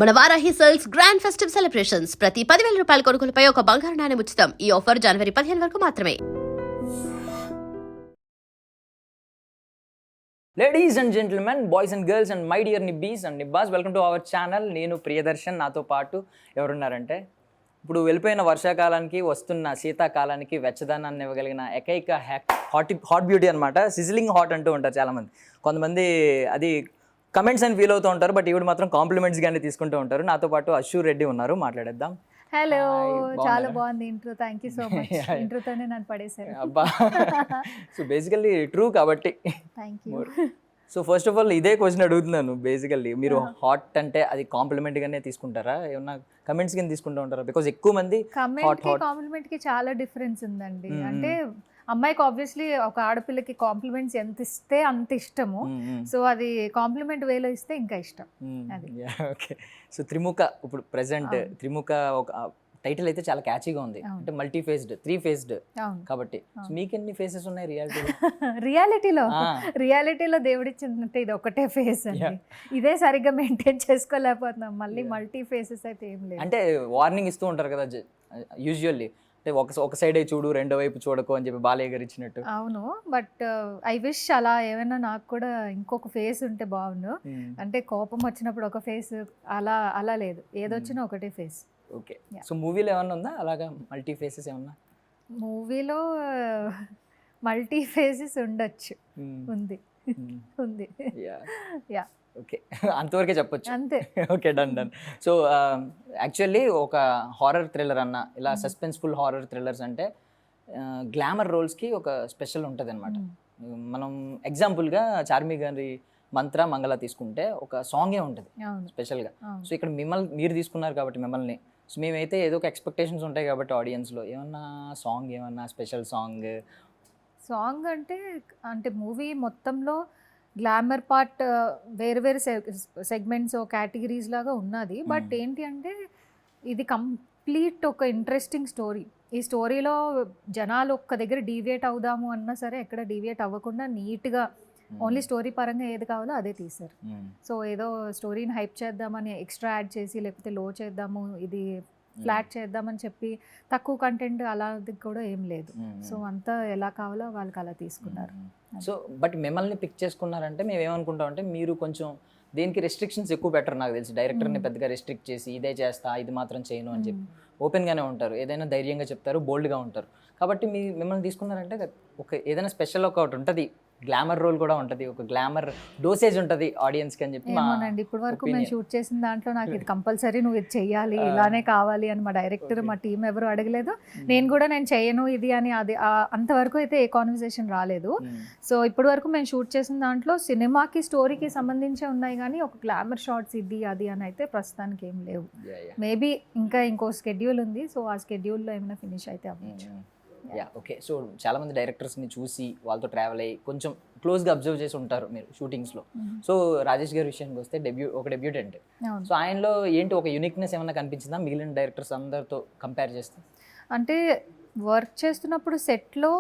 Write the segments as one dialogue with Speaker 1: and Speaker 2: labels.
Speaker 1: మన Varahi sales grand festive celebrations ప్రతి 10,000 రూపాయల కొనుగోలుపై ఒక బంగారు నాణెం ఉచితం. ఈ ఆఫర్ జనవరి 15 వరకు మాత్రమే.
Speaker 2: Ladies and gentlemen, boys and girls and my dear nibbis and nibbas, welcome to our channel. నేను ప్రియదర్శన్. నాతో పాటు ఎవరున్నారంటే, ఇప్పుడు వెళ్ళిపోయిన వర్షాకాలానికి వస్తున్న శీతాకాలానికి వెచ్చదనాన్ని ఇవ్వగలిగిన ఏకైక హాట్ బ్యూటీ అనమాట. సిజిలింగ్ హాట్ అంటూ ఉంటారు చాలామంది. కొంతమంది అది కమెంట్స్ అని ఫీల్ అవుతూ ఉంటారు, బట్ ఈవిడ మాత్రం కాంప్లిమెంట్స్ గానే తీసుకుంటూ ఉంటారు. నాతో పాటు అశూర్ రెడ్డి ఉన్నారు, మాట్లాడేద్దాం.
Speaker 3: హలో, చాలా బాగుంది intro. Thank you so much. ఇంట్రోతోనే నన్ను పడేశారు.
Speaker 2: అబ్బా, సో బేసికల్లీ ట్రూ కాబట్టి
Speaker 3: thank you.
Speaker 2: So first of all ఇదే క్వశ్చన్ అడుగుతున్నాను. బేసికల్లీ మీరు హాట్ అంటే అది కాంప్లిమెంట్ గానే తీసుకుంటారా, ఏమన్నా కమెంట్స్ కింద తీసుకుంటూ ఉంటారా? బికాజ్ ఎక్కువ మంది
Speaker 3: కాంప్లిమెంట్ కి చాలా డిఫరెన్స్ ఉందండి. అంటే అమ్మాయికి ఆబ్వియస్లీ ఒక ఆడపిల్లకి కాంప్లిమెంట్స్ ఎంత ఇస్తే అంత ఇష్టము. సో అది కాంప్లిమెంట్ వేలో ఇస్తే ఇంకా ఇష్టం. అది
Speaker 2: ఓకే. సో త్రిముఖ ఇప్పుడు ప్రెసెంట్ త్రిముఖ ఒక టైటిల్ అయితే చాలా క్యాచీగా ఉంది. అంటే మల్టీ ఫేస్డ్, 3 ఫేస్డ్ కాబట్టి మీకు ఎన్ని ఫేసెస్ ఉన్నాయి
Speaker 3: రియాలిటీలో దేవుడిచ్చినట్టు ఇది ఒకటే ఫేస్ అండి. ఇదే సరిగ్గా మెయింటైన్ చేసుకోలేకపోతున్నాం. మళ్ళీ మల్టీ ఫేసెస్ అయితే ఏం లేదు.
Speaker 2: అంటే వార్నింగ్ ఇస్తూ ఉంటారు కదా యూజువల్లీ, ఒక సైడే చూడు, రెండో వైపు చూడకు అని చెప్పి బాలయ్య గారు ఇచ్చినట్టు.
Speaker 3: అవును, బట్ ఐ విష్ అలా ఏమైనా నాకు కూడా ఇంకొక ఫేస్ ఉంటే బాగుండు. అంటే కోపం వచ్చినప్పుడు ఒక ఫేస్, అలా లేదు, ఏదొచ్చినా ఒకటే ఫేస్.
Speaker 2: ఓకే. సో మూవీలో ఏమన్నా ఉందా అలాగా మల్టీ ఫేసెస్ ఏమన్నా?
Speaker 3: మూవీలో మల్టీ ఫేసెస్ ఉండొచ్చు. ఉంది. యా,
Speaker 2: ఓకే, అంతవరకే చెప్పొచ్చు.
Speaker 3: అంతే.
Speaker 2: Okay, done. సో యాక్చువల్లీ ఒక హారర్ థ్రిల్లర్ అన్న, ఇలా సస్పెన్స్ఫుల్ హారర్ థ్రిల్లర్స్ అంటే గ్లామర్ రోల్స్కి ఒక స్పెషల్ ఉంటుంది అనమాట. మనం ఎగ్జాంపుల్గా చార్మి గారి మంత్ర మంగళ తీసుకుంటే ఒక సాంగే ఉంటుంది స్పెషల్గా. సో ఇక్కడ మీరు తీసుకున్నారు కాబట్టి మిమ్మల్ని, సో మేమైతే ఏదో ఒక ఎక్స్పెక్టేషన్స్ ఉంటాయి కాబట్టి ఆడియన్స్లో ఏమన్నా సాంగ్, ఏమన్నా స్పెషల్ సాంగ్
Speaker 3: అంటే మూవీ మొత్తంలో గ్లామర్ పార్ట్ వేరు వేరు సెగ్మెంట్స్ కేటగిరీస్ లాగా ఉన్నది. బట్ ఏంటి అంటే ఇది కంప్లీట్ ఒక ఇంట్రెస్టింగ్ స్టోరీ. ఈ స్టోరీలో జనాలు ఒక్క దగ్గర డీవియేట్ అవుదాము అన్నా సరే ఎక్కడ డీవియేట్ అవ్వకుండా నీట్గా ఓన్లీ స్టోరీ పరంగా ఏది కావాలో అదే తీశారు. సో ఏదో స్టోరీని హైప్ చేద్దామని ఎక్స్ట్రా యాడ్ చేసి, లేకపోతే లో చేద్దాము, ఇది ఫ్లాట్ చేద్దామని చెప్పి తక్కువ కంటెంట్ అలాంటి కూడా ఏం లేదు. సో అంతా ఎలా కావాలో వాళ్ళకి అలా తీసుకున్నారు.
Speaker 2: సో బట్ మిమ్మల్ని పిక్ చేసుకున్నారంటే మేము ఏమనుకుంటాం అంటే, మీరు కొంచెం దేనికి రెస్ట్రిక్షన్స్ ఎక్కువ బెటర్ నాకు తెలిసి. డైరెక్టర్ని పెద్దగా రెస్ట్రిక్ట్ చేసి ఇదే చేస్తా, ఇది మాత్రం చేయను అని చెప్పి ఓపెన్గానే ఉంటారు, ఏదైనా ధైర్యంగా చెప్తారు, బోల్డ్గా ఉంటారు. కాబట్టి మిమ్మల్ని తీసుకున్నారంటే ఒక ఏదైనా స్పెషల్ ఒకటి ఉంటుంది, గ్లామర్ రోల్ కూడా ఉంటుంది, ఒక గ్లామర్ డోసేజ్ ఉంటుంది ఆడియన్స్కి అని చెప్పి.
Speaker 3: ఏమోనండి, ఇప్పటి వరకు మేము షూట్ చేసిన దాంట్లో నాకు ఇది కంపల్సరీ నువ్వు ఇది చెయ్యాలి, ఇలానే కావాలి అని మా డైరెక్టర్, మా టీం ఎవరు అడగలేదు. నేను చేయను ఇది అని, అది అంతవరకు అయితే ఏ కాన్వర్సేషన్ రాలేదు. సో ఇప్పటి వరకు మేము షూట్ చేసిన దాంట్లో సినిమాకి స్టోరీకి సంబంధించే ఉన్నాయి, కానీ ఒక గ్లామర్ షార్ట్స్ ఇది అది అని అయితే ప్రస్తుతానికి ఏం లేవు. మేబీ ఇంకో స్కెడ్యూల్ ఉంది. సో ఆ స్కెడ్యూల్లో ఏమైనా ఫినిష్ అయితే అవ్వచ్చు.
Speaker 2: ఓకే. సో చాలామంది డైరెక్టర్స్ని చూసి వాళ్ళతో ట్రావెల్ అయ్యి కొంచెం క్లోజ్గా అబ్జర్వ్ చేసి ఉంటారు మీరు షూటింగ్స్లో. సో రాజేష్ గారి విషయానికి వస్తే డెబ్యూటెంట్. సో ఆయనలో ఏంటి ఒక యూనిక్నెస్ ఏమన్నా కనిపించిందా మిగిలిన డైరెక్టర్స్ అందరితో కంపేర్ చేస్తే?
Speaker 3: అంటే వర్క్ చేస్తున్నప్పుడు సెట్లో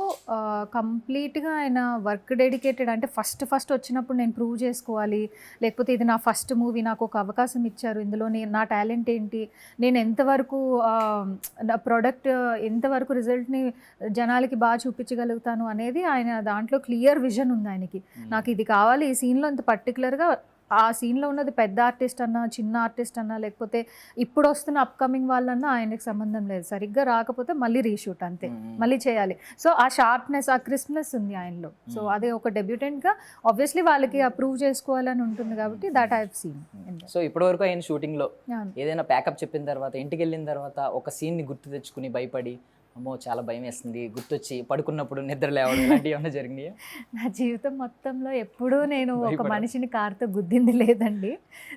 Speaker 3: కంప్లీట్గా ఆయన వర్క్ డెడికేటెడ్. అంటే ఫస్ట్ వచ్చినప్పుడు నేను ప్రూవ్ చేసుకోవాలి, లేకపోతే ఇది నా ఫస్ట్ మూవీ, నాకు ఒక అవకాశం ఇచ్చారు, ఇందులో నా టాలెంట్ ఏంటి, నేను ఎంతవరకు నా ప్రోడక్ట్ ఎంతవరకు రిజల్ట్ని జనాలకి బాగా చూపించగలుగుతాను అనేది ఆయన దాంట్లో క్లియర్ విజన్ ఉంది ఆయనకి. నాకు ఇది కావాలి, ఈ సీన్లో ఇంత పర్టికులర్గా, ఆ సీన్లో ఉన్నది పెద్ద ఆర్టిస్ట్ అన్నా, చిన్న ఆర్టిస్ట్ అన్నా, లేకపోతే ఇప్పుడు వస్తున్న అప్కమింగ్ వాళ్ళన్నా ఆయనకి సంబంధం లేదు. సరిగ్గా రాకపోతే మళ్ళీ రీషూట్, అంతే, మళ్ళీ చేయాలి. సో ఆ షార్ప్నెస్, ఆ క్రిస్ప్నెస్ ఉంది ఆయనలో. సో అదే ఒక డెబ్యూటెంట్గా ఆబ్వియస్లీ వాళ్ళకి అప్రూవ్ చేసుకోవాలని ఉంటుంది కాబట్టి that I have seen.
Speaker 2: So ఇప్పటివరకు ఆయన షూటింగ్లో ఏదైనా ప్యాకప్ చెప్పిన తర్వాత, ఇంటికి వెళ్ళిన తర్వాత ఒక సీన్ని గుర్తు తెచ్చుకుని భయపడి, అమ్మో చాలా భయం వేస్తుంది, గుర్తొచ్చి పడుకున్నప్పుడు నిద్ర లేవడం, ఇలాంటివి ఏమైనా జరిగినాయా?
Speaker 3: నా జీవితం మొత్తంలో ఎప్పుడూ నేను ఒక మనిషిని కార్తో గుద్దింది లేదండి.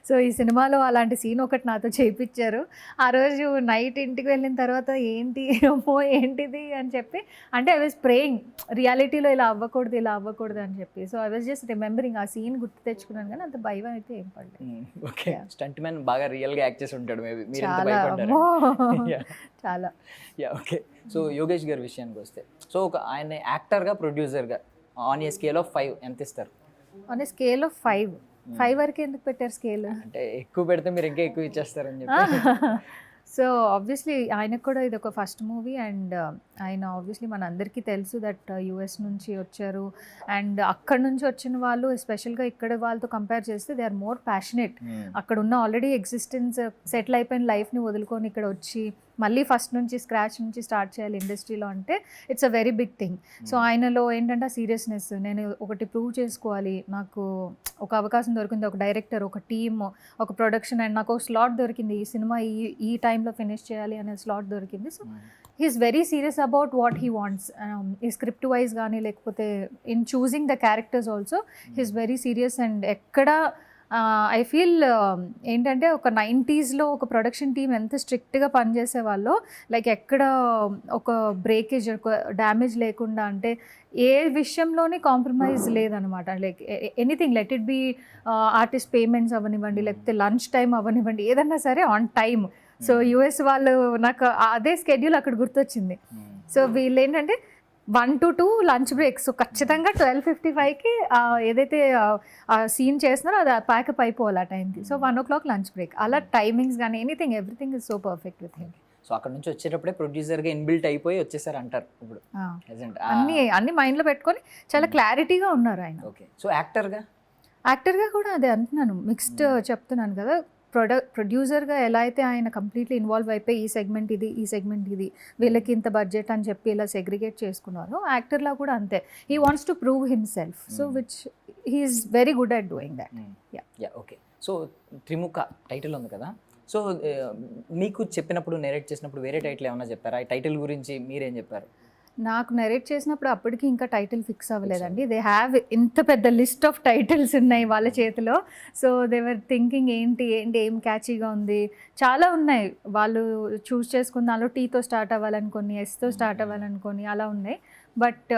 Speaker 3: సో ఈ సినిమాలో అలాంటి సీన్ ఒకటి నాతో చేయించారు. ఆ రోజు నైట్ ఇంటికి వెళ్ళిన తర్వాత ఏంటిది అని చెప్పి, అంటే ఐ వాజ్ ప్రేయింగ్ రియాలిటీలో ఇలా అవ్వకూడదు అని చెప్పి. So I was just remembering, ఆ సీన్ గుర్తు తెచ్చుకున్నాను, కానీ అంత భయం అయితే ఏం పడలేదు.
Speaker 2: ఓకే. స్టంట్ మ్యాన్ బాగా రియల్గా యాక్ట్ చేసి ఉంటాడు మేబీ,
Speaker 3: చాలా.
Speaker 2: ఓకే. సో యోగేష్ గారి విషయానికి వస్తే, సో ఒక ఆయన యాక్టర్గా, ప్రొడ్యూసర్గా ఆన్ ఏ స్కేల్ ఆఫ్ 5 ఎంత ఇస్తారు?
Speaker 3: ఆన్ ఏ స్కేల్ ఆఫ్ 5 5 వరకు ఎందుకు పెట్టారు స్కేల్?
Speaker 2: అంటే ఎక్కువ పెడితే మీరు ఇంకా ఎక్కువ ఇచ్చేస్తారని చెప్పి.
Speaker 3: సో ఆబ్వియస్లీ ఆయనకు కూడా ఇది ఒక ఫస్ట్ మూవీ అండ్ ఆయన ఆబ్వియస్లీ మన అందరికీ తెలుసు దట్ యూఎస్ నుంచి వచ్చారు అండ్ అక్కడ నుంచి వచ్చిన వాళ్ళు ఎస్పెషల్గా ఇక్కడ వాళ్ళతో కంపేర్ చేస్తే దే ఆర్ మోర్ ప్యాషనెట్. అక్కడ ఉన్న ఆల్రెడీ ఎగ్జిస్టెన్స్ సెటిల్ అయిపోయిన లైఫ్ని వదులుకొని ఇక్కడ వచ్చి మళ్ళీ ఫస్ట్ నుంచి స్క్రాచ్ నుంచి స్టార్ట్ చేయాలి ఇండస్ట్రీలో అంటే it's a very big thing. So ఆయనలో ఏంటంటే సీరియస్నెస్, నేను ఒకటి ప్రూవ్ చేసుకోవాలి, నాకు ఒక అవకాశం దొరికింది, ఒక డైరెక్టర్, ఒక టీమ్, ఒక ప్రొడక్షన్ అండ్ నాకు ఒక స్లాట్ దొరికింది, ఈ సినిమా ఈ టైంలో ఫినిష్ చేయాలి అనే స్లాట్ దొరికింది. So he's very serious about what he wants. ఈ స్క్రిప్ట్ వైజ్ కానీ లేకపోతే in choosing the characters also he's very serious. And ఎక్కడ ఐ ఫీల్ ఏంటంటే ఒక 90sలో ఒక ప్రొడక్షన్ టీమ్ ఎంత స్ట్రిక్ట్గా పనిచేసే వాళ్ళు, లైక్ ఎక్కడ ఒక బ్రేకేజ్, ఒక డ్యామేజ్ లేకుండా, అంటే ఏ విషయంలోనే కాంప్రమైజ్ లేదనమాట. Like anything, let it be artist payments అవ్వనివ్వండి, లేకపోతే లంచ్ టైం అవ్వనివ్వండి, ఏదన్నా సరే ఆన్ టైమ్. సో యూఎస్ వాళ్ళు నాకు అదే స్కెడ్యూల్ అక్కడ గుర్తొచ్చింది. సో వీళ్ళు ఏంటంటే 1 to 2 లంచ్ బ్రేక్. సో ఖచ్చితంగా 12:55కి ఏదైతే సీన్ చేస్తున్నారో అది ప్యాకప్ అయిపోవాలి ఆ టైంకి. So 1 o'clock lunch break. అలా టైమింగ్స్ కానీ anything, everything is so perfect with him.
Speaker 2: So అక్కడ నుంచి వచ్చేటప్పుడే ప్రొడ్యూసర్గా ఇన్బిల్ట్ అయిపోయి వచ్చేసారు అంటారు ఇప్పుడు.
Speaker 3: అన్ని మైండ్లో పెట్టుకొని చాలా క్లారిటీగా ఉన్నారు ఆయన.
Speaker 2: ఓకే. సో యాక్టర్గా
Speaker 3: కూడా అదే అంటున్నాను, మిక్స్డ్ చెప్తున్నాను కదా. ప్రొడ్యూసర్గా ఎలా అయితే ఆయన కంప్లీట్లీ ఇన్వాల్వ్ అయిపోయి ఈ సెగ్మెంట్ ఇది, వీళ్ళకి ఇంత బడ్జెట్ అని చెప్పి ఇలా సెగ్రిగేట్ చేసుకున్నారు, యాక్టర్లా కూడా అంతే. He wants to prove himself, so which he's very good at doing that.
Speaker 2: Yeah okay. So Trimukha title ఉంది కదా, సో మీకు చెప్పినప్పుడు నేరేట్ చేసినప్పుడు వేరే టైటిల్ ఏమన్నా చెప్పారా? ఈ టైటిల్ గురించి మీరేం చెప్పారు?
Speaker 3: నాకు నరేట్ చేసినప్పుడు అప్పటికి ఇంకా టైటిల్ ఫిక్స్ అవ్వలేదండి. దే హ్యావ్ ఇంత పెద్ద లిస్ట్ ఆఫ్ టైటిల్స్ ఉన్నాయి వాళ్ళ చేతిలో. సో దే వర్ థింకింగ్ ఏం క్యాచీగా ఉంది, చాలా ఉన్నాయి వాళ్ళు చూస్ చేసుకున్న దానిలో. టీతో స్టార్ట్ అవ్వాలనుకొని, ఎస్తో స్టార్ట్ అవ్వాలనుకొని అలా ఉన్నాయి. బట్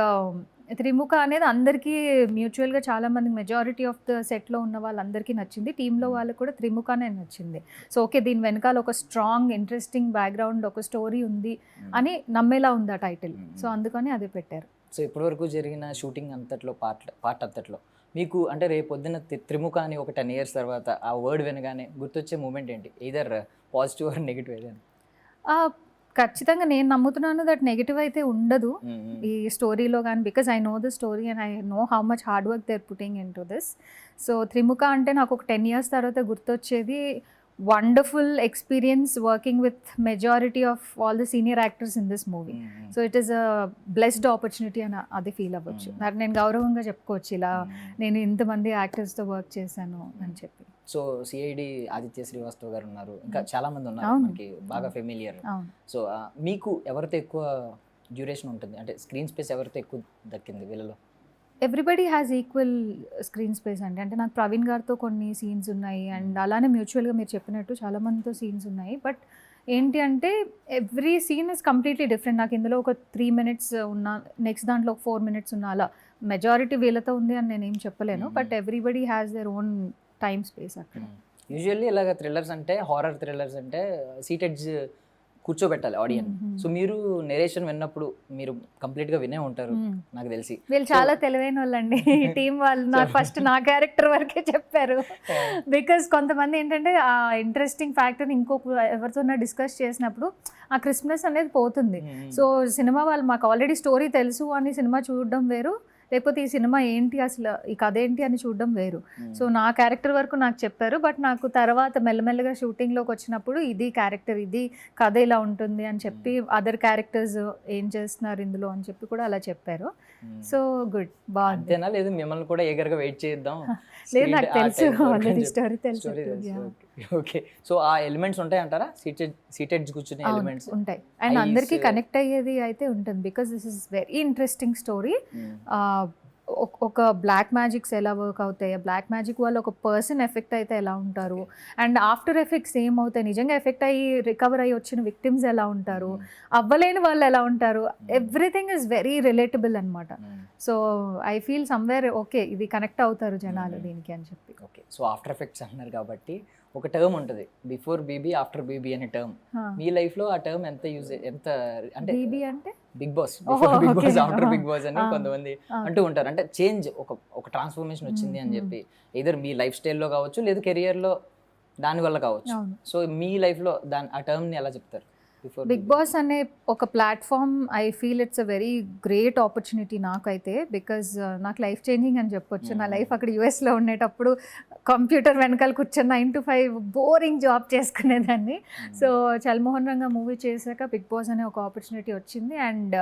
Speaker 3: త్రిముఖ అనేది అందరికీ మ్యూచువల్గా చాలామంది మెజారిటీ ఆఫ్ ద సెట్లో ఉన్న వాళ్ళందరికీ నచ్చింది. టీంలో వాళ్ళకి కూడా త్రిముఖనే నచ్చింది. సో ఓకే, దీని వెనకాల ఒక స్ట్రాంగ్ ఇంట్రెస్టింగ్ బ్యాక్గ్రౌండ్, ఒక స్టోరీ ఉంది అని నమ్మేలా ఉంది ఆ టైటిల్. సో అందుకని అదే పెట్టారు.
Speaker 2: సో ఇప్పటివరకు జరిగిన షూటింగ్ అంతట్లో పార్ట్ అంతట్లో మీకు అంటే రేపు పొద్దున్న త్రిముఖ అని ఒక 10 years తర్వాత ఆ వర్డ్ వినగానే గుర్తొచ్చే మూమెంట్ ఏంటి? ఎయిదర్ పాజిటివ్ ఆర్ నెగిటివ్ ఏదైనా?
Speaker 3: ఖచ్చితంగా నేను నమ్ముతున్నాను దట్ నెగిటివ్ అయితే ఉండదు ఈ స్టోరీలో కానీ, because I know the story and I know how much hard work they are putting into this. So Trimukha అంటే నాకు ఒక 10 years తర్వాత గుర్తొచ్చేది wonderful experience working with majority of all the senior actors in this movie. So it is a blessed opportunity అని అది feel అవ్వచ్చు. నాకు నేను గౌరవంగా చెప్పుకోవచ్చు, ఇలా నేను ఇంతమంది యాక్టర్స్తో వర్క్ చేశాను అని చెప్పి.
Speaker 2: సో సిఐడి ఆదిత్య శ్రీవాస్తవ్ గారు ఉన్నారు, ఇంకా చాలా మంది ఉన్నారు మనకి బాగా ఫెమిలియర్. సో మీకు ఎవరితో ఎక్కువ డ్యూరేషన్ ఉంటుంది, అంటే స్క్రీన్ స్పేస్ ఎవరితో ఎక్కువ దక్కింది వీళ్ళలో?
Speaker 3: Everybody has equal screen space అండి. అంటే నాకు ప్రవీణ్ గారితో కొన్ని సీన్స్ ఉన్నాయి అండ్ అలానే మ్యూచువల్గా మీరు చెప్పినట్టు చాలామందితో సీన్స్ ఉన్నాయి. బట్ ఏంటి అంటే every scene is completely different. నాకు ఇందులో ఒక 3 minutes ఉన్నా, నెక్స్ట్ దాంట్లో ఒక 4 minutes ఉన్నా, అలా మెజారిటీ వీళ్ళతో ఉంది అని నేనేం చెప్పలేను. But everybody has their own time space అక్కడ.
Speaker 2: యూజువల్లీ ఇలాగ థ్రిల్లర్స్ అంటే, హారర్ థ్రిల్లర్స్ అంటే సీటెడ్స్ కూర్చోబెట్టాలి ఆడియన్స్. సో మీరు నెరేషన్ విన్నప్పుడు మీరు కంప్లీట్గా వినే ఉంటారు నాకు తెలిసి.
Speaker 3: వీళ్ళు చాలా తెలివైన వాళ్ళండి ఈ టీం వాళ్ళు. నాకు ఫస్ట్ నా క్యారెక్టర్ వరకే చెప్పారు, బికాస్ కొంతమంది ఏంటంటే ఆ ఇంట్రెస్టింగ్ ఫ్యాక్టర్ ఇంకొక ఎవరితో డిస్కస్ చేసినప్పుడు ఆ క్రిస్ప్నెస్ అనేది పోతుంది. సో సినిమా వాళ్ళు మాకు ఆల్రెడీ స్టోరీ తెలుసు అని సినిమా చూడడం వేరు, లేకపోతే ఈ సినిమా ఏంటి అసలు ఈ కథ ఏంటి అని చూడడం వేరు. సో నా క్యారెక్టర్ వరకు నాకు చెప్పారు, బట్ నాకు తర్వాత మెల్లమెల్లగా షూటింగ్లోకి వచ్చినప్పుడు ఇది క్యారెక్టర్, ఇది కథ ఇలా ఉంటుంది అని చెప్పి, అదర్ క్యారెక్టర్స్ ఏం చేస్తున్నారు ఇందులో అని చెప్పి కూడా అలా చెప్పారు. సో గుడ్, బాగుంది.
Speaker 2: అంతేనా? లేదు మిమ్మల్ని కూడా ఎగర్గా వెయిట్ చేద్దాం?
Speaker 3: లేదు, నాకు తెలుసు ఆల్రెడీ స్టోరీ తెలుసు.
Speaker 2: ఓకే. సో ఆ ఎలిమెంట్స్ ఉంటాయి అంటారా? సీటెడ్ కూర్చునే ఎలిమెంట్స్
Speaker 3: ఉంటాయి అండ్ అందరికీ కనెక్ట్ అయ్యేది అయితే ఉంటుంది, because this is very interesting story. ఒక బ్లాక్ మ్యాజిక్స్ ఎలా వర్క్ అవుతాయి, బ్లాక్ మ్యాజిక్ వల్ల ఒక పర్సన్ ఎఫెక్ట్ అయితే ఎలా ఉంటారు, అండ్ ఆఫ్టర్ ఎఫెక్ట్స్ ఏమవుతాయి, నిజంగా ఎఫెక్ట్ అయ్యి రికవర్ అయ్యి వచ్చిన విక్టిమ్స్ ఎలా ఉంటారు, అవ్వలేని వాళ్ళు ఎలా ఉంటారు, ఎవ్రీథింగ్ ఈజ్ వెరీ రిలేటబుల్ అనమాట. So I feel somewhere okay ఇది కనెక్ట్ అవుతారు జనాలు దీనికి అని చెప్పి.
Speaker 2: ఓకే. సో ఆఫ్టర్ ఎఫెక్ట్స్ అన్నారు కాబట్టి ఒక టర్మ్ ఉంటుంది, బిఫోర్ బీబీ ఆఫ్టర్ బీబీ అనే టర్మ్. మీ లైఫ్లో ఆ టర్మ్ ఎంత యూజ్, ఎంత అంటే
Speaker 3: బీబీ అంటే
Speaker 2: బిగ్ బాస్
Speaker 3: ఓహో,
Speaker 2: Bigg Boss
Speaker 3: okay.
Speaker 2: After Bigg Boss అని
Speaker 3: Ah.
Speaker 2: కొంతమంది
Speaker 3: Ah.
Speaker 2: అంటూ ఉంటారు. అంటే చేంజ్ ఒక ట్రాన్స్ఫర్మేషన్ వచ్చింది అని చెప్పి, ఇదర్ మీ లైఫ్ స్టైల్లో కావచ్చు లేదు కెరియర్లో దాని వల్ల కావచ్చు.
Speaker 3: అవును.
Speaker 2: సో మీ లైఫ్లో ఆ టర్మ్ని ఎలా చెప్తారు? బిఫోర్
Speaker 3: బిగ్ బాస్ అనే ఒక platform I feel it's a very great opportunity నాకైతే, బికాజ్ నాకు లైఫ్ చేంజింగ్ అని చెప్పొచ్చు. నా లైఫ్ అక్కడ యూఎస్లో ఉండేటప్పుడు కంప్యూటర్ వెనకాల కూర్చొని 9 to 5 బోరింగ్ జాబ్ చేసుకునేదాన్ని. సో చల్మోహన్ రంగా మూవీ చేశాక బిగ్ బాస్ అనే ఒక ఆపర్చునిటీ వచ్చింది. అండ్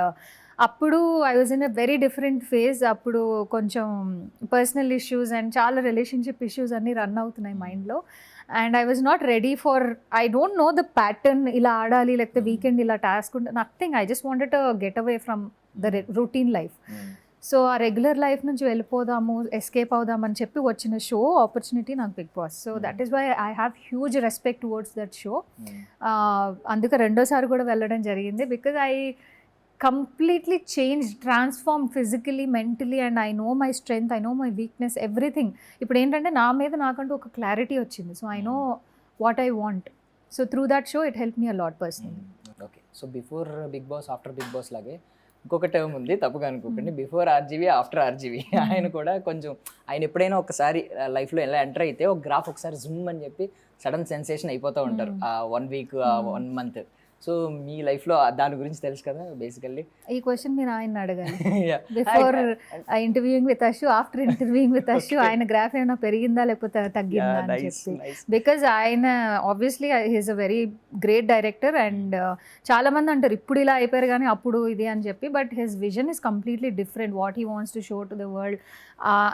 Speaker 3: అప్పుడు I was in a very different phase. అప్పుడు కొంచెం పర్సనల్ ఇష్యూస్ అండ్ చాలా రిలేషన్షిప్ ఇష్యూస్ అన్నీ రన్ అవుతున్నాయి మైండ్లో. And I was not ready for, I don't know the pattern, ఇలా ఆడాలి లేకపోతే వీకెండ్ ఇలా టాస్క్ ఉంటే nothing. I just wanted to get away from the routine life. So ఆ రెగ్యులర్ లైఫ్ నుంచి వెళ్ళిపోదాము, ఎస్కేప్ అవుదామని చెప్పి వచ్చిన షో ఆపర్చునిటీ నాకు Bigg Boss. So that is why I have huge respect towards that show. అందుకే రెండోసారి కూడా వెళ్ళడం జరిగింది. Because I completely change, transform physically, mentally, and I know my strength, I know my weakness, everything. ఇప్పుడు ఏంటంటే నా మీద నాకంటూ ఒక క్లారిటీ వచ్చింది. So I know what I want. So through that show it help me a lot personally.
Speaker 2: Okay. So before Bigg Boss after Bigg Boss లాగే ఇంకొక term ఉంది, తప్పుగా అనుకోకండి, బిఫోర్ ఆర్జీవీ ఆఫ్టర్ ఆర్జీవీ. ఆయన కూడా కొంచెం, ఆయన ఎప్పుడైనా ఒకసారి లైఫ్లో ఎలా ఎంటర్ అయితే ఒక గ్రాఫ్ ఒకసారి జూమ్ అని చెప్పి సడన్ సెన్సేషన్ అయిపోతూ ఉంటారు ఆ 1 week 1 month. సో మీ లైఫ్లో దాని గురించి తెలుసు కదా బేసికల్లీ.
Speaker 3: ఈ క్వశ్చన్ మీరు ఆయన అడగాలి. Before interviewing with Ashu, after interviewing with Ashu ఆయన గ్రాఫ్ ఏమైనా పెరిగిందా లేకపోతే తగ్గిందా అని చెప్పి. బికాజ్ ఆయన obviously he's a very great director. And చాలా మంది అంటారు ఇప్పుడు ఇలా అయిపోయారు కానీ అప్పుడు ఇది అని చెప్పి, but his vision is completely different, what he wants to show to the world.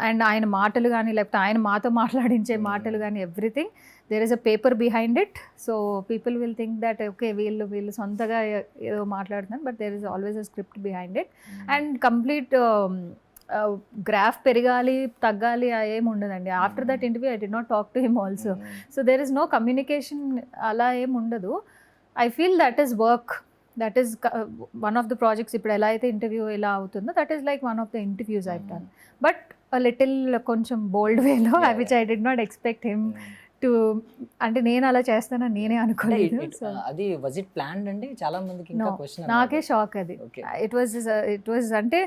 Speaker 3: And ఆయన మాటలు కానీ లేకపోతే ఆయన మాతో మాట్లాడించే మాటలు కానీ everything, there is a paper behind it. So people will think that okay వీళ్ళు సొంతగా ఏదో మాట్లాడుతున్నారు, but there is always a script behind it. And complete graph పెరగాలి తగ్గాలి ఏమి ఉండదండి. After that interview I did not talk to him also. So there is no communication, అలా ఏమి ఉండదు. I feel that is work, that is one of the projects. ఇప్పుడు ఎలా అయితే ఇంటర్వ్యూ ఎలా అవుతుందో that is like one of the interviews I done, but little కొంచెం bold వేలో, which I did not expect him to, అంటే నేను అలా చేస్తానని నేనే అనుకోలేదు.
Speaker 2: అది వాజ్ ఇట్ ప్లాన్డ్ అండి? చాలా మందికి ఇంకా క్వశ్చన్,
Speaker 3: నాకే షాక్ అది. ఇట్ వాజ్ అంటే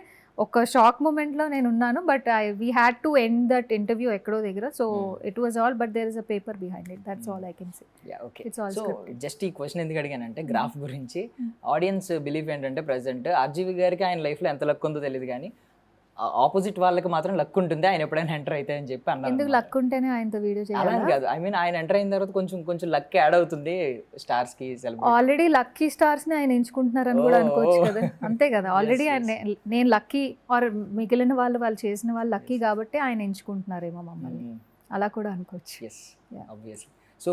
Speaker 3: ఒక షాక్ మూమెంట్లో నేను ఉన్నాను, but we had to end that interview ఎక్కడో దగ్గర. So it was all, but there is a paper behind it, that's all I can say. It's all scripted.
Speaker 2: Just ఈ question ఎందుకు అడిగానంటే గ్రాఫ్ గురించి ఆడియన్స్ బిలీఫ్ ఏంటంటే present RGV గారికి ఆయన లైఫ్లో ఎంత లక్ ఉందో తెలియదు కానీ ఆపోజిట్ వాళ్ళకి మాత్రం లక్ ఉంటుంది ఆయన ఎప్పుడైనా ఎంటర్ అయితే అని చెప్పి అన్నారు.
Speaker 3: ఎందుకు లక్ ఉంటేనే ఆయనతో వీడియో
Speaker 2: అలా
Speaker 3: చేయాలి
Speaker 2: కాదు, ఐ మీన్ ఆయన ఎంటర్ అయిన తర్వాత కొంచెం లక్ యాడ్ అవుతుంది స్టార్స్ కి.
Speaker 3: ఆల్రెడీ లక్కీ స్టార్స్ ని ఆయన ఎంచుకుంటున్నారని కూడా అనుకోవచ్చు కదా. అంతే కదా, ఆల్రెడీ నేను లక్కీ ఆర్ మిగిలిన వాళ్ళు చేసిన వాళ్ళు లక్కీ కాబట్టి ఆయన ఎంచుకుంటున్నారేమో మమ్మల్ని, అలా కూడా అనుకోవచ్చు.
Speaker 2: Yes, obviously. సో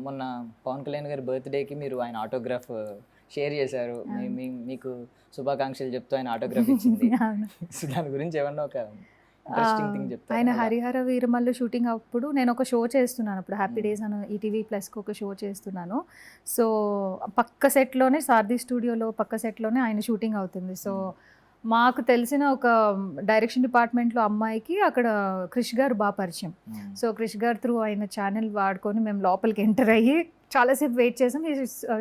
Speaker 2: మొన్న పవన్ కళ్యాణ్ గారి బర్త్డేకి మీరు ఆయన ఆటోగ్రాఫ్ షేర్ చేశారు, మీకు శుభాకాంక్షలు చెప్తూ ఆయన ఆటోగ్రాఫ్ ఇచ్చింది. సో దాని గురించి ఏమన్నా ఒక ఇంట్రెస్టింగ్ థింగ్ చెప్తారు? ఆయన
Speaker 3: హరిహర వీరమల్లు షూటింగ్ అప్పుడు నేను ఒక షో చేస్తున్నాను, అప్పుడు హ్యాపీ డేస్ అని ఈటీవీ ప్లస్కి ఒక షో చేస్తున్నాను. సో పక్క సెట్లోనే, సారథి స్టూడియోలో పక్క సెట్లోనే ఆయన షూటింగ్ అవుతుంది. సో మాకు తెలిసిన ఒక డైరెక్షన్ డిపార్ట్మెంట్లో అమ్మాయికి అక్కడ క్రిష్ గారు బాగా పరిచయం. సో క్రిష్ గారు త్రూ ఆయన ఛానల్ వాడుకొని మేము లోపలికి ఎంటర్ అయ్యి చాలాసేపు వెయిట్ చేసాం.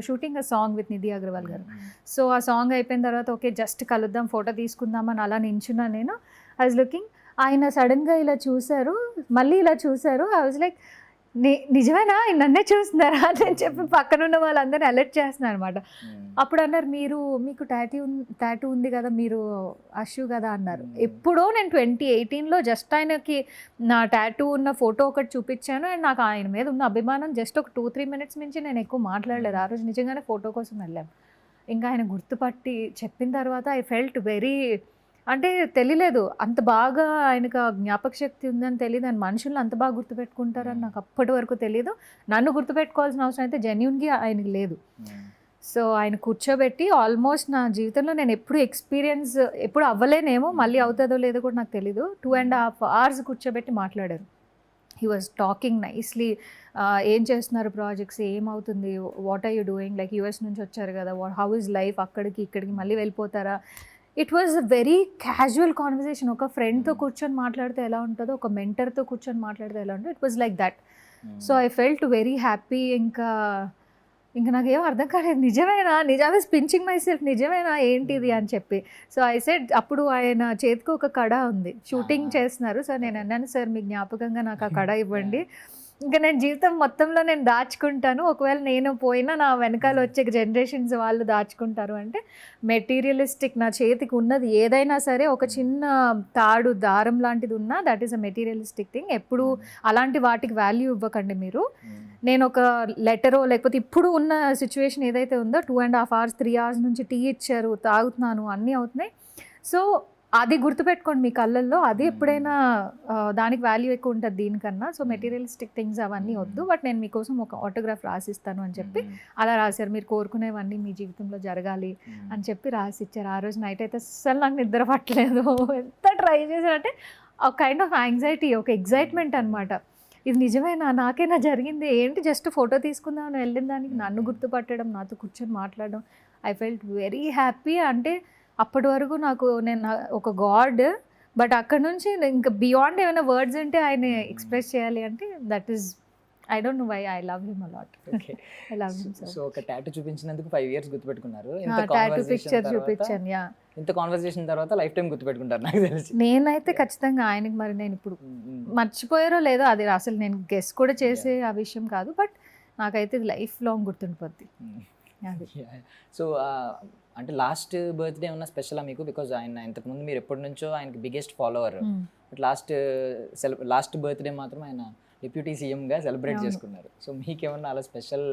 Speaker 3: Shooting a song with Nidhi Agarwal గారు. సో ఆ సాంగ్ అయిపోయిన తర్వాత ఓకే జస్ట్ కలుద్దాం, ఫోటో తీసుకుందామని అలా నించున్నా నేను. ఐ వాజ్ లుకింగ్, ఆయన సడన్గా ఇలా చూశారు, మళ్ళీ ఇలా చూశారు. ఐ వాజ్ లైక్ నిజమేనా నన్నే చూస్తున్నారా అని చెప్పి పక్కనున్న వాళ్ళందరినీ అలర్ట్ చేస్తున్నారు అనమాట. అప్పుడు అన్నారు, మీకు టాటూ ఉంది కదా, మీరు అషు కదా అన్నారు. ఎప్పుడో నేను 2018లో జస్ట్ ఆయనకి నా టాటూ ఉన్న ఫోటో ఒకటి చూపించాను. అండ్ నాకు ఆయన మీద ఉన్న అభిమానం జస్ట్ ఒక 2-3 minutes నుంచి నేను ఎక్కువ మాట్లాడలేదు. ఆ రోజు నిజంగానే ఫోటో కోసం వెళ్ళాం. ఇంకా ఆయన గుర్తుపట్టి చెప్పిన తర్వాత ఐ ఫెల్ట్ వెరీ, అంటే తెలియలేదు అంత బాగా ఆయనకు జ్ఞాపక శక్తి ఉందని తెలియదు, ఆయన మనుషులను అంత బాగా గుర్తుపెట్టుకుంటారని నాకు అప్పటి వరకు తెలియదు. నన్ను గుర్తుపెట్టుకోవాల్సిన అవసరం అయితే జెన్యూన్గా ఆయనకి లేదు. సో ఆయన కూర్చోబెట్టి ఆల్మోస్ట్ నా జీవితంలో నేను ఎప్పుడు అవ్వలేనేమో, మళ్ళీ అవుతుందో లేదో కూడా నాకు తెలీదు, 2.5 hours కూర్చోబెట్టి మాట్లాడారు. హీ వాజ్ టాకింగ్ నైస్లీ, ఏం చేస్తున్నారు ప్రాజెక్ట్స్, ఏమవుతుంది, what are you doing, like US నుంచి వచ్చారు కదా, హౌ ఇస్ లైఫ్, అక్కడికి ఇక్కడికి మళ్ళీ వెళ్ళిపోతారా. It was a very casual conversation. ఒక ఫ్రెండ్తో కూర్చొని మాట్లాడితే ఎలా ఉంటుందో, ఒక మెంటర్తో కూర్చొని మాట్లాడితే ఎలా ఉంటుందో, it was like that. So I felt very happy. ఇంకా ఇంకా నాకేం అర్థం కాలేదు, నిజమే స్పించింగ్ మై సెల్ఫ్, నిజమేనా ఏంటిది అని చెప్పి. సో ఐ సెడ్, అప్పుడు ఆయన చేతికి ఒక కడ ఉంది, షూటింగ్ చేస్తున్నారు. సో నేను అన్నాను, సార్ మీ జ్ఞాపకంగా నాకు ఆ కడ ఇవ్వండి, ఇంకా నేను జీవితం మొత్తంలో నేను దాచుకుంటాను, ఒకవేళ నేను పోయినా నా వెనకాల వచ్చే జనరేషన్స్ వాళ్ళు దాచుకుంటారు అంటే. మెటీరియలిస్టిక్, నా చేతికి ఉన్నది ఏదైనా సరే, ఒక చిన్న తాడు దారం లాంటిది ఉన్నా that is a materialistic thing. ఎప్పుడు అలాంటి వాటికి వాల్యూ ఇవ్వకండి మీరు. నేను ఒక లెటరో లేకపోతే ఇప్పుడు ఉన్న సిచ్యువేషన్ ఏదైతే ఉందో 2.5 hours 3 hours నుంచి టీ ఇచ్చారు, తాగుతున్నాను, అన్నీ అవుతున్నాయి. సో అది గుర్తుపెట్టుకోండి మీ కళ్ళల్లో, అది ఎప్పుడైనా దానికి వాల్యూ ఎక్కువ ఉంటుంది దీనికన్నా. సో మెటీరియలిస్టిక్ థింగ్స్ అవన్నీ వద్దు, బట్ నేను మీకోసం ఒక ఆటోగ్రాఫ్ రాసిస్తాను అని చెప్పి అలా రాశారు. మీరు కోరుకునేవన్నీ మీ జీవితంలో జరగాలి అని చెప్పి రాసిచ్చారు. ఆ రోజు నైట్ అయితే అస్సలు నాకు నిద్ర పట్టలేదు, ఎంత ట్రై చేశానంటే ఒక కైండ్ ఆఫ్ యాంగ్జైటీ, ఒక ఎగ్జైట్మెంట్ అనమాట. ఇది నిజమేనా, నాకేనా జరిగింది ఏంటి, జస్ట్ ఫోటో తీసుకుందామని వెళ్ళిన దానికి నన్ను గుర్తుపట్టడం, నాతో కూర్చొని మాట్లాడడం, ఐ ఫెల్ట్ వెరీ హ్యాపీ. అంటే అప్పటి వరకు నేను ఒక గాడ్, బట్ అక్కడ నుంచి ఇంకా బియాండ్ ఏమైనా వర్డ్స్ అంటే ఆయన ఎక్స్ప్రెస్ చేయాలి అంటే that is, I don't know why, I love him a lot. I love him so.
Speaker 2: So ఒక టాటూ చూపించినందుకు 5 years గుర్తుపెట్టుకున్నారు.
Speaker 3: టాటూ పిక్చర్ చూపించాను. యా,
Speaker 2: ఇంత కాన్వర్సేషన్ తర్వాత లైఫ్ టైం గుర్తుపెట్టుకుంటారు నాకు తెలిసి.
Speaker 3: నేనైతే ఖచ్చితంగా ఆయనకి, మరి నేను ఇప్పుడు మర్చిపోయారో లేదో అది అసలు నేను గెస్ కూడా చేసే ఆ విషయం కాదు, బట్ నాకైతే ఇది లైఫ్ లాంగ్ గుర్తుండిపోద్ది.
Speaker 2: సో అంటే లాస్ట్ బర్త్డే ఉన్న స్పెషలా మీకు? బికాజ్ ఆయన ఇంతకుముందు మీరు ఎప్పటి నుంచో ఆయనకి biggest follower, but last birthday మాత్రం ఆయన డిప్యూటీ సీఎంగా సెలబ్రేట్ చేసుకున్నారు. సో మీకేమన్నా అలా స్పెషల్?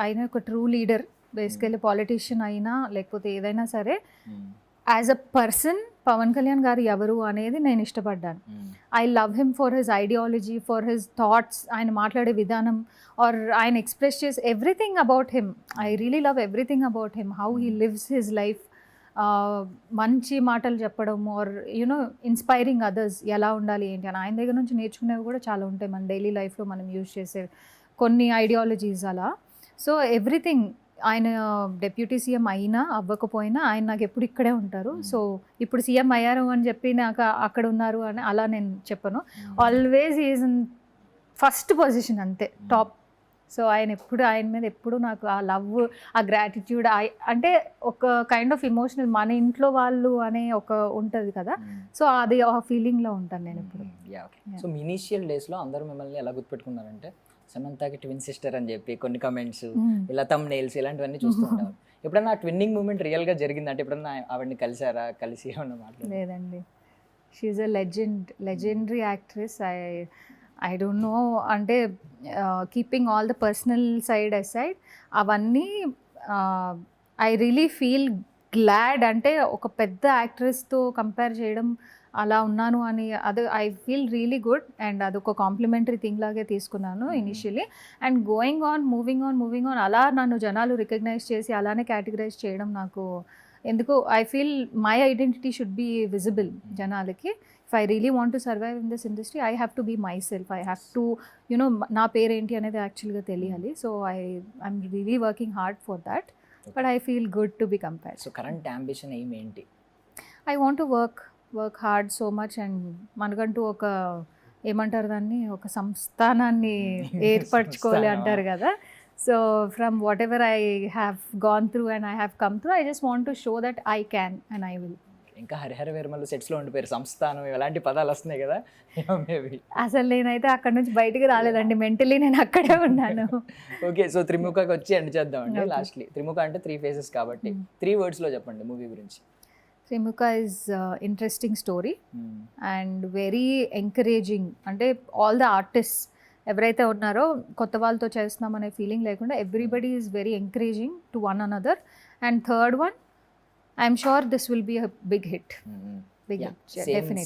Speaker 3: ఆయన ఒక ట్రూ లీడర్, బేసికలీ పాలిటీషియన్ అయినా లేకపోతే ఏదైనా సరే, as a person Pawan Kalyan గారు ఎవరు అనేది నేను ఇష్టపడ్డాను. I love him for his ideology, for his thoughts, ఆయన మాట్లాడే విధానం, ఆర్ ఆయన ఎక్స్ప్రెస్ చేసే everything about him. I really love everything about him, how he lives his life. మంచి మాటలు చెప్పడం, ఆర్ యూనో ఇన్స్పైరింగ్ అదర్స్, ఎలా ఉండాలి ఏంటి అని. ఆయన దగ్గర నుంచి నేర్చుకునేవి కూడా చాలా ఉంటాయి మన డైలీ లైఫ్లో మనం యూజ్ చేసే కొన్ని ఐడియాలజీస్ అలా. సో ఎవ్రీథింగ్, ఆయన డెప్యూటీ సీఎం అయినా అవ్వకపోయినా ఆయన నాకు ఎప్పుడు ఇక్కడే ఉంటారు. సో ఇప్పుడు సీఎం అయ్యారు అని చెప్పి నాకు అక్కడ ఉన్నారు అని అలా నేను చెప్పను. Always is in first position, అంతే, టాప్. సో ఆయన మీద ఎప్పుడు నాకు ఆ లవ్, ఆ గ్రాటిట్యూడ్, అంటే ఒక కైండ్ ఆఫ్ ఇమోషనల్, మన ఇంట్లో వాళ్ళు అనే ఒక ఉంటుంది కదా, సో అది ఆ ఫీలింగ్లో ఉంటాను నేను ఇప్పుడు.
Speaker 2: సో మీ ఇనీషియల్ డేస్లో అందరూ మిమ్మల్ని ఎలా గుర్తుపెట్టుకున్నారంటే సమంతకి ట్విన్ సిస్టర్ అని చెప్పి కొన్ని కమెంట్స్, ఇలా థంబ్నెయిల్స్ ఇలాంటివన్నీ చూస్తుంటారు. ఎప్పుడన్నా ఆ ట్విన్నింగ్ మూమెంట్ రియల్గా జరిగిందంటే ఎప్పుడన్నా ఆవిడని కలిసి ఏమన్నా మాట్లాడారు?
Speaker 3: లేదండి, she's a legendary actress. I don't know, అంటే keeping all the personal side aside, అవన్నీ ఐ రియలీ ఫీల్ గ్లాడ్. అంటే ఒక పెద్ద యాక్ట్రెస్తో కంపేర్ చేయడం, అలా ఉన్నాను అని, అది I feel really good. And అదొక కాంప్లిమెంటరీ థింగ్ లాగే తీసుకున్నాను ఇనిషియలీ. అండ్ మూవింగ్ ఆన్ అలా నన్ను జనాలు రికగ్నైజ్ చేసి అలానే కేటగరైజ్ చేయడం నాకు ఎందుకు, I feel my identity should be visible జనాలకి. If I really want to survive in this industry, I have to be myself. I have to you know నా పేరేంటి అనేది యాక్చువల్గా తెలియాలి. So I'm really working hard for that, but I feel good to be compared.
Speaker 2: So current ambition ఏంటి?
Speaker 3: I want to work hard so much, and మనకంటూ ఒక, ఏమంటారు దాన్ని, ఒక సంస్థానాన్ని ఏర్పరచుకోవాలి అంటారు కదా. So from what ever I have gone through and I have come through, I just want to show that I can and I will.
Speaker 2: ఇంకా హరిహర వేర్మలు సెట్స్లో ఉండిపోయారు, సంస్థానం ఇలాంటి పదాలు వస్తున్నాయి కదా, మేబీ.
Speaker 3: అసలు నేనైతే అక్కడ నుంచి బయటికి రాలేదండి, మెంటలీ నేను అక్కడే ఉన్నాను.
Speaker 2: ఓకే, సో త్రిముఖకి వచ్చి ఎండ్ చేద్దామండి లాస్ట్లీ. త్రిముఖ అంటే 3 phases కాబట్టి 3 wordsలో చెప్పండి మూవీ గురించి.
Speaker 3: Trimukha is interesting story and very encouraging. అంటే ఆల్ ద ఆర్టిస్ట్స్ ఎవరైతే ఉన్నారో కొత్త వాళ్ళతో చేస్తున్నాం అనే ఫీలింగ్ లేకుండా everybody is very encouraging to one another. And third one, I'm sure this will be a big hit.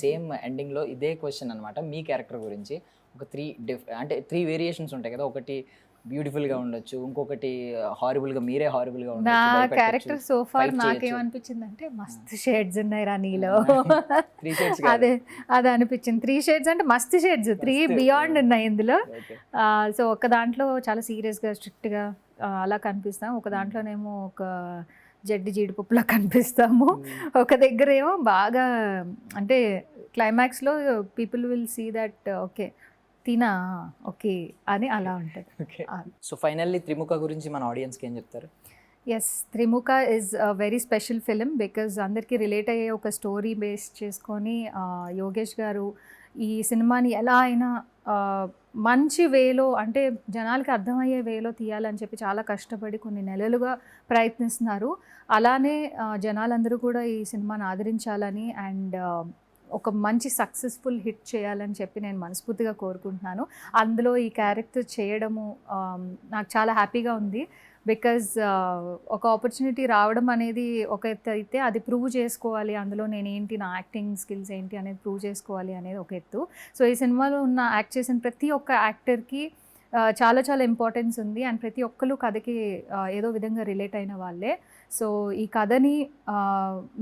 Speaker 2: Same ఎండింగ్లో ఇదే క్వశ్చన్ అనమాట మీ క్యారెక్టర్ గురించి. ఒక 3 వేరియేషన్స్ ఉంటాయి కదా, ఒకటి బ్యూటిఫుల్గా ఉండొచ్చు, ఇంకొకటి హారిబుల్గా, మీరే హారిబుల్గా ఉండొచ్చు.
Speaker 3: నా క్యారెక్టర్ సో ఫార్ నాకేమనిపించింది అంటే మస్తు షేడ్స్ ఉన్నాయి రా నీలో, అదే అనిపించింది. 3 shades అంటే మస్తు షేడ్స్, 3 బియాండ్ ఉన్నాయి ఇందులో. సో ఒక దాంట్లో చాలా సీరియస్గా స్ట్రిక్ట్గా అలా కనిపిస్తాం, ఒక దాంట్లోనేమో ఒక జడ్డి జీడిపప్పులా కనిపిస్తాము, ఒక దగ్గర ఏమో బాగా, అంటే క్లైమాక్స్లో people will see that okay తినా ఓకే అని అలా ఉంటుంది.
Speaker 2: ఓకే. సో ఫైనల్లీ త్రిముఖ గురించి మన ఆడియన్స్కి ఏం చెప్తారు?
Speaker 3: Yes, Trimukha is a very special film because అందరికీ రిలేట్ అయ్యే ఒక స్టోరీ బేస్ చేసుకొని యోగేష్ గారు ఈ సినిమాని ఎలా అయినా మంచి వేలో, అంటే జనాలకి అర్థమయ్యే వేలో తీయాలని చెప్పి చాలా కష్టపడి కొన్ని నెలలుగా ప్రయత్నిస్తున్నారు. అలానే జనాలందరూ కూడా ఈ సినిమాని ఆదరించాలని అండ్ ఒక మంచి సక్సెస్ఫుల్ హిట్ చేయాలని చెప్పి నేను మనస్ఫూర్తిగా కోరుకుంటున్నాను. అందులో ఈ క్యారెక్టర్ చేయడము నాకు చాలా హ్యాపీగా ఉంది. బికాజ్ ఒక ఆపర్చునిటీ రావడం అనేది ఒక ఎత్తు అయితే, అది ప్రూవ్ చేసుకోవాలి, అందులో నేనేంటి, నా యాక్టింగ్ స్కిల్స్ ఏంటి అనేది ప్రూవ్ చేసుకోవాలి అనేది ఒక ఎత్తు. సో ఈ సినిమాలో ఉన్న యాక్ట్ చేసిన ప్రతి ఒక్క యాక్టర్కి చాలా చాలా ఇంపార్టెన్స్ ఉంది అండ్ ప్రతి ఒక్కరు కథకి ఏదో విధంగా రిలేట్ అయిన వాళ్ళే. సో ఈ కథని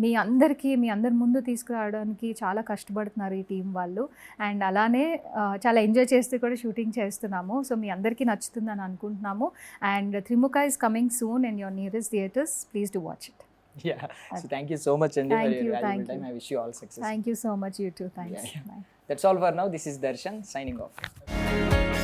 Speaker 3: మీ అందరి ముందు తీసుకురావడానికి చాలా కష్టపడుతున్నారు ఈ టీం వాళ్ళు. అండ్ అలానే చాలా ఎంజాయ్ చేస్తూ కూడా షూటింగ్ చేస్తున్నాము. సో మీ అందరికీ నచ్చుతుందని అనుకుంటున్నాము. అండ్ త్రిముఖ is coming soon in your nearest theatres. Please do watch it.
Speaker 2: Yeah. So thank you so much, Andy,
Speaker 3: Thank
Speaker 2: for your
Speaker 3: you,
Speaker 2: valuable
Speaker 3: thank
Speaker 2: time.
Speaker 3: you.
Speaker 2: I wish you all success.
Speaker 3: Thank you so much, you too. Thanks.
Speaker 2: Yeah.
Speaker 3: Bye.
Speaker 2: That's all for now. This is Darshan signing off.